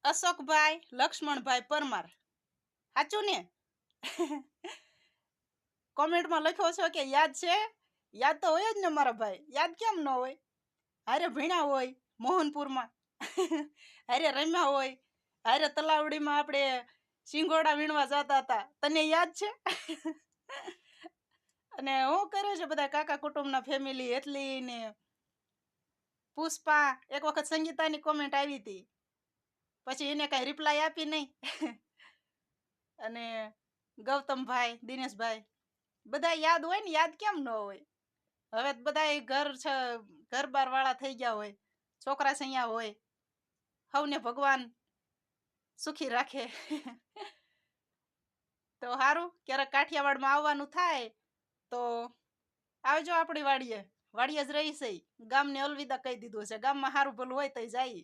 અશોકભાઈ લક્ષ્મણભાઈ પરમાર, સાચું ને? કોમેન્ટમાં લખ્યો છો કે યાદ છે? યાદ તો હોય જ ને મારા ભાઈ, યાદ કેમ ન હોય? હારે ભણ્યા હોય મોહનપુરમાં, હારે રમ્યા હોય, હારે તલાવડીમાં આપણે સિંગોડા વીણવા જતા હતા, તને યાદ છે? અને હું કરે છે બધા કાકા કુટુંબના ફેમિલી એટલી ને પુષ્પા એક વખત સંગીતાની કોમેન્ટ આવી હતી, પછી એને કઈ રિપ્લાય આપી નહીં. અને ગૌતમભાઈ, દિનેશભાઈ બધા યાદ હોય ને, યાદ કેમ ન હોય? હવે બધા ઘર બાર વાળા થઈ ગયા હોય, છોકરા સૈયા હોય, સૌને ભગવાન સુખી રાખે. તો સારું, ક્યારેક કાઠિયાવાડમાં આવવાનું થાય તો આવજો આપણી વાડીએ જ રહી છે. ગામને અલવિદા કહી દીધું છે, ગામમાં સારું ભલું હોય તો જાય.